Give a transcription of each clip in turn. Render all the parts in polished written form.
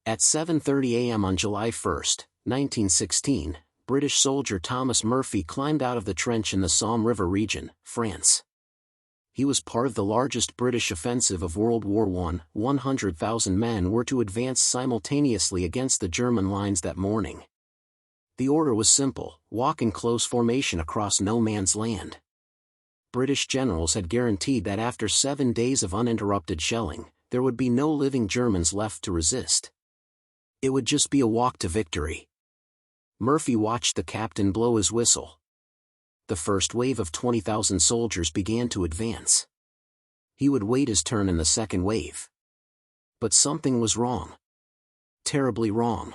At 7:30 a.m. on July 1, 1916, British soldier Thomas Murphy climbed out of the trench in the Somme River region, France. He was part of the largest British offensive of World War I. 100,000 men were to advance simultaneously against the German lines that morning. The order was simple: walk in close formation across no man's land. British generals had guaranteed that after 7 days of uninterrupted shelling, there would be no living Germans left to resist. It would just be a walk to victory. Murphy watched the captain blow his whistle. The first wave of 20,000 soldiers began to advance. He would wait his turn in the second wave. But something was wrong. Terribly wrong.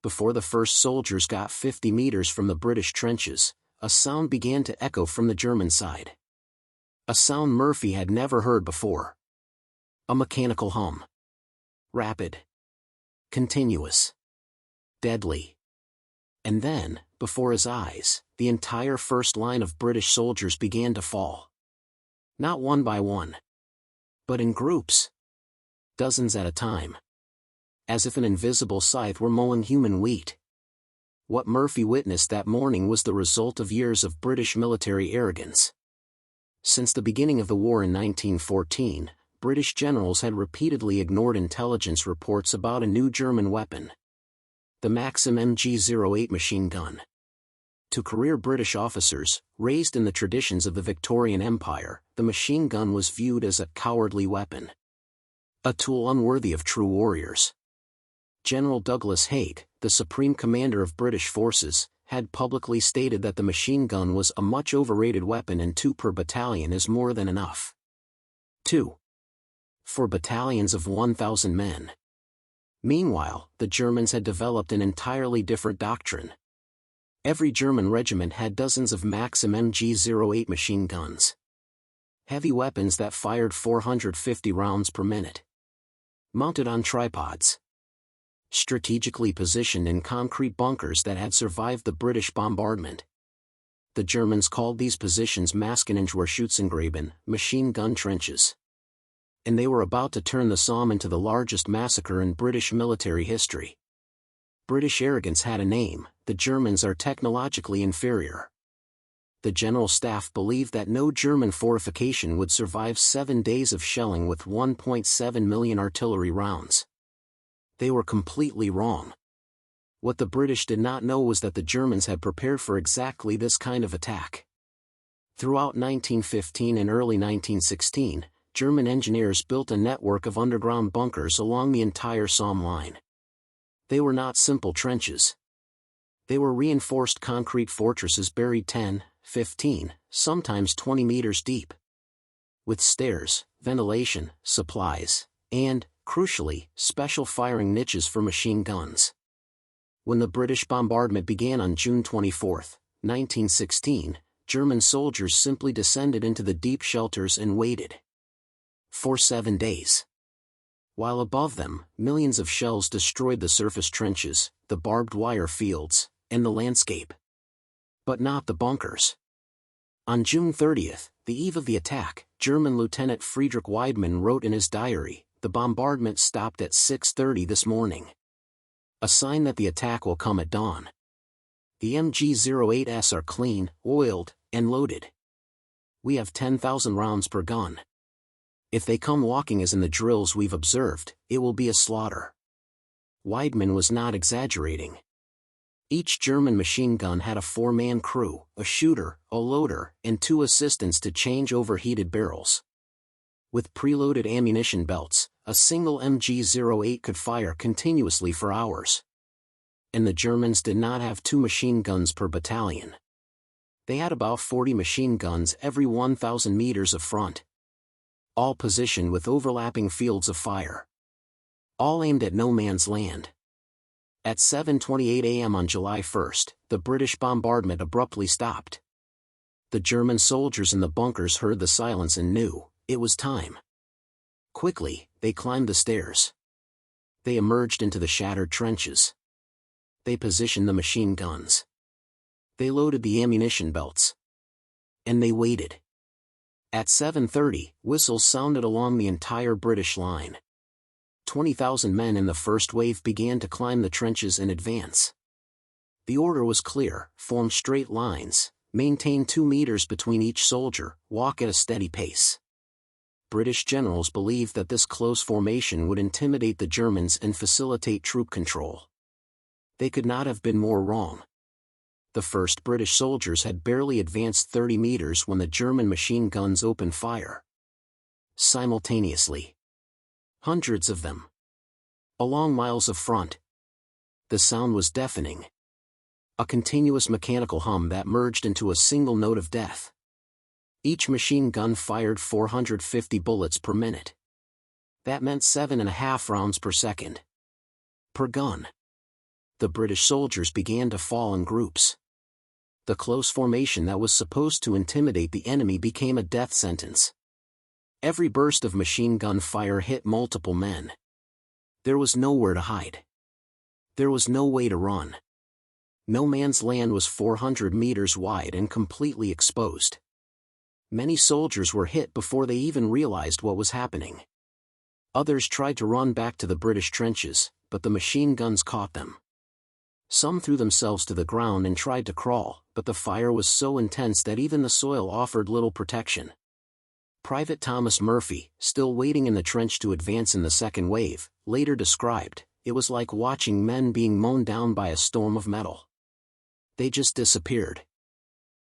Before the first soldiers got 50 meters from the British trenches, a sound began to echo from the German side. A sound Murphy had never heard before. A mechanical hum. Rapid. Continuous. Deadly. And then, before his eyes, the entire first line of British soldiers began to fall. Not one by one, but in groups. Dozens at a time. As if an invisible scythe were mowing human wheat. What Murphy witnessed that morning was the result of years of British military arrogance. Since the beginning of the war in 1914, British generals had repeatedly ignored intelligence reports about a new German weapon. The Maxim MG 08 machine gun. To career British officers, raised in the traditions of the Victorian Empire, the machine gun was viewed as a cowardly weapon. A tool unworthy of true warriors. General Douglas Haig, the supreme commander of British forces, had publicly stated that the machine gun was a much overrated weapon and 2 per battalion is more than enough. 2. For battalions of 1,000 men. Meanwhile, the Germans had developed an entirely different doctrine. Every German regiment had dozens of Maxim MG 08 machine guns. Heavy weapons that fired 450 rounds per minute. Mounted on tripods. Strategically positioned in concrete bunkers that had survived the British bombardment. The Germans called these positions Schützengräben, machine gun trenches. And they were about to turn the Somme into the largest massacre in British military history. British arrogance had a name: the Germans are technologically inferior. The General Staff believed that no German fortification would survive 7 days of shelling with 1.7 million artillery rounds. They were completely wrong. What the British did not know was that the Germans had prepared for exactly this kind of attack. Throughout 1915 and early 1916, German engineers built a network of underground bunkers along the entire Somme line. They were not simple trenches. They were reinforced concrete fortresses buried 10, 15, sometimes 20 meters deep. With stairs, ventilation, supplies, and, crucially, special firing niches for machine guns. When the British bombardment began on June 24, 1916, German soldiers simply descended into the deep shelters and waited. For 7 days. While above them, millions of shells destroyed the surface trenches, the barbed wire fields, and the landscape. But not the bunkers. On June 30, the eve of the attack, German Lieutenant Friedrich Weidmann wrote in his diary, "The bombardment stopped at 6:30 this morning. A sign that the attack will come at dawn. The MG 08s are clean, oiled, and loaded. We have 10,000 rounds per gun. If they come walking as in the drills we've observed, it will be a slaughter." Weidmann was not exaggerating. Each German machine gun had a 4-man crew, a shooter, a loader, and 2 assistants to change overheated barrels. With preloaded ammunition belts, a single MG 08 could fire continuously for hours. And the Germans did not have 2 machine guns per battalion. They had about 40 machine guns every 1,000 meters of front. All positioned with overlapping fields of fire. All aimed at no man's land. At 7:28 a.m. on July 1, the British bombardment abruptly stopped. The German soldiers in the bunkers heard the silence and knew it was time. Quickly, they climbed the stairs. They emerged into the shattered trenches. They positioned the machine guns. They loaded the ammunition belts. And they waited. At 7:30, whistles sounded along the entire British line. 20,000 men in the first wave began to climb the trenches in advance. The order was clear: form straight lines, maintain 2 meters between each soldier, walk at a steady pace. British generals believed that this close formation would intimidate the Germans and facilitate troop control. They could not have been more wrong. The first British soldiers had barely advanced 30 meters when the German machine guns opened fire. Simultaneously. Hundreds of them. Along miles of front. The sound was deafening. A continuous mechanical hum that merged into a single note of death. Each machine gun fired 450 bullets per minute. That meant 7.5 rounds per second. Per gun. The British soldiers began to fall in groups. The close formation that was supposed to intimidate the enemy became a death sentence. Every burst of machine gun fire hit multiple men. There was nowhere to hide. There was no way to run. No man's land was 400 meters wide and completely exposed. Many soldiers were hit before they even realized what was happening. Others tried to run back to the British trenches, but the machine guns caught them. Some threw themselves to the ground and tried to crawl, but the fire was so intense that even the soil offered little protection. Private Thomas Murphy, still waiting in the trench to advance in the second wave, later described, "It was like watching men being mown down by a storm of metal. They just disappeared.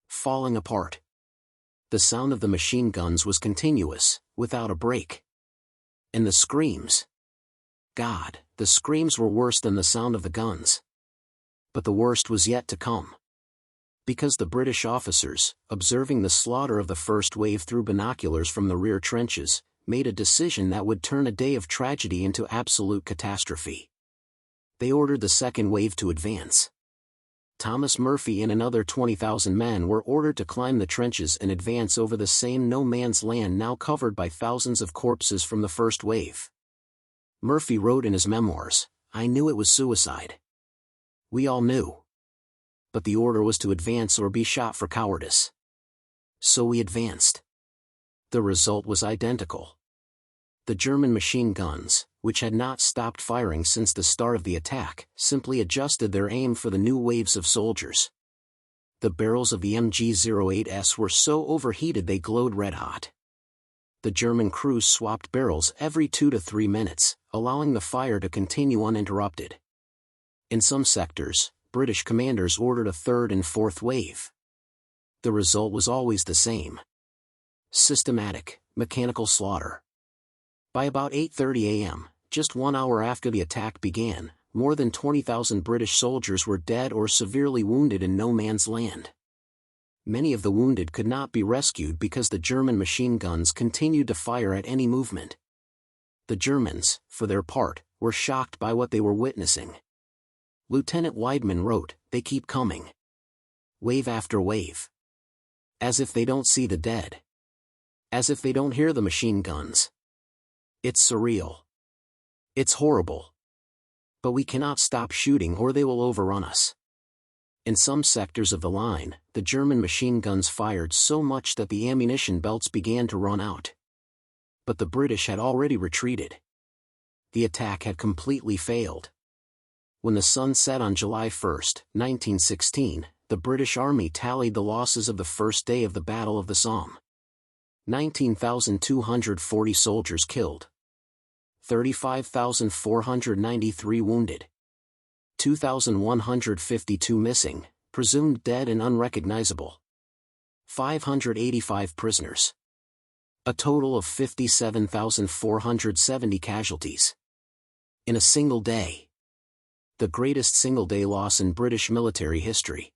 Falling apart." The sound of the machine guns was continuous, without a break. And the screams. God, the screams were worse than the sound of the guns. But the worst was yet to come. Because the British officers, observing the slaughter of the first wave through binoculars from the rear trenches, made a decision that would turn a day of tragedy into absolute catastrophe. They ordered the second wave to advance. Thomas Murphy and another 20,000 men were ordered to climb the trenches and advance over the same no-man's land now covered by thousands of corpses from the first wave. Murphy wrote in his memoirs, "I knew it was suicide. We all knew. But the order was to advance or be shot for cowardice. So we advanced." The result was identical. The German machine guns, which had not stopped firing since the start of the attack, simply adjusted their aim for the new waves of soldiers. The barrels of the MG-08s were so overheated they glowed red-hot. The German crews swapped barrels every 2 to 3 minutes, allowing the fire to continue uninterrupted. In some sectors, British commanders ordered a third and fourth wave. The result was always the same. Systematic, mechanical slaughter. By about 8:30 a.m., just 1 hour after the attack began, more than 20,000 British soldiers were dead or severely wounded in no man's land. Many of the wounded could not be rescued because the German machine guns continued to fire at any movement. The Germans, for their part, were shocked by what they were witnessing. Lieutenant Weidmann wrote, "They keep coming. Wave after wave. As if they don't see the dead. As if they don't hear the machine guns. It's surreal. It's horrible. But we cannot stop shooting or they will overrun us." In some sectors of the line, the German machine guns fired so much that the ammunition belts began to run out. But the British had already retreated. The attack had completely failed. When the sun set on July 1, 1916, the British Army tallied the losses of the first day of the Battle of the Somme. 19,240 soldiers killed. 35,493 wounded. 2,152 missing, presumed dead and unrecognizable. 585 prisoners. A total of 57,470 casualties. In a single day. The greatest single-day loss in British military history.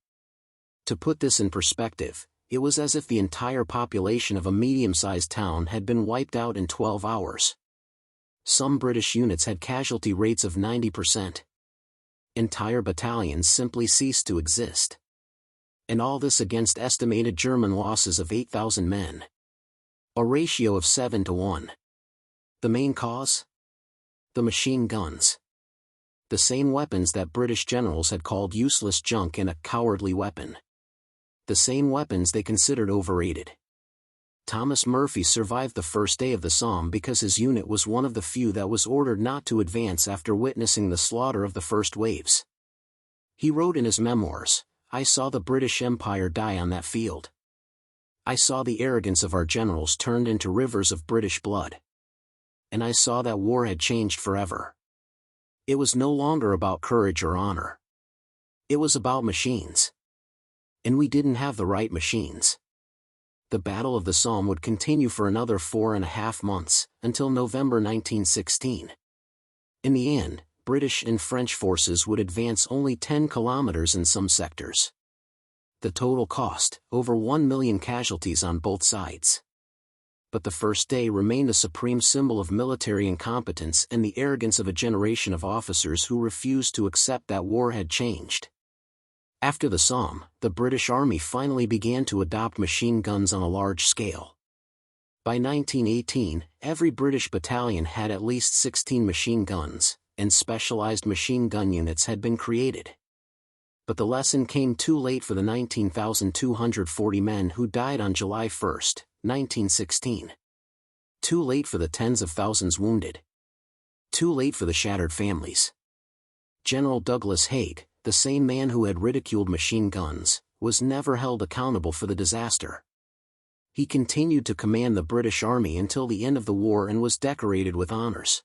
To put this in perspective, it was as if the entire population of a medium-sized town had been wiped out in 12 hours. Some British units had casualty rates of 90%. Entire battalions simply ceased to exist. And all this against estimated German losses of 8,000 men. A ratio of 7 to 1. The main cause? The machine guns. The same weapons that British generals had called useless junk and a cowardly weapon. The same weapons they considered overrated. Thomas Murphy survived the first day of the Somme because his unit was one of the few that was ordered not to advance after witnessing the slaughter of the first waves. He wrote in his memoirs, "I saw the British Empire die on that field. I saw the arrogance of our generals turned into rivers of British blood. And I saw that war had changed forever. It was no longer about courage or honor. It was about machines. And we didn't have the right machines." The Battle of the Somme would continue for another 4.5 months, until November 1916. In the end, British and French forces would advance only 10 kilometers in some sectors. The total cost, over 1 million casualties on both sides. But the first day remained a supreme symbol of military incompetence and the arrogance of a generation of officers who refused to accept that war had changed. After the Somme, the British Army finally began to adopt machine guns on a large scale. By 1918, every British battalion had at least 16 machine guns, and specialized machine gun units had been created. But the lesson came too late for the 19,240 men who died on July 1, 1916. Too late for the tens of thousands wounded. Too late for the shattered families. General Douglas Haig, the same man who had ridiculed machine guns, was never held accountable for the disaster. He continued to command the British Army until the end of the war and was decorated with honors.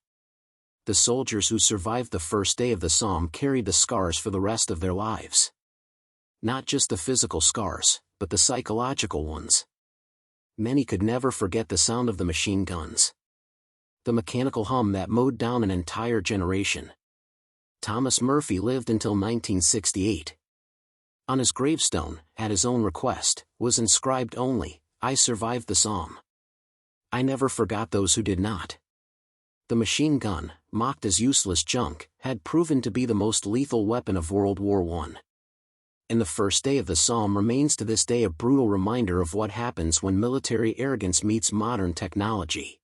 The soldiers who survived the first day of the Somme carried the scars for the rest of their lives. Not just the physical scars, but the psychological ones. Many could never forget the sound of the machine guns. The mechanical hum that mowed down an entire generation. Thomas Murphy lived until 1968. On his gravestone, at his own request, was inscribed only, "I survived the Somme. I never forgot those who did not." The machine gun, mocked as useless junk, had proven to be the most lethal weapon of World War I. And the first day of the Somme remains to this day a brutal reminder of what happens when military arrogance meets modern technology.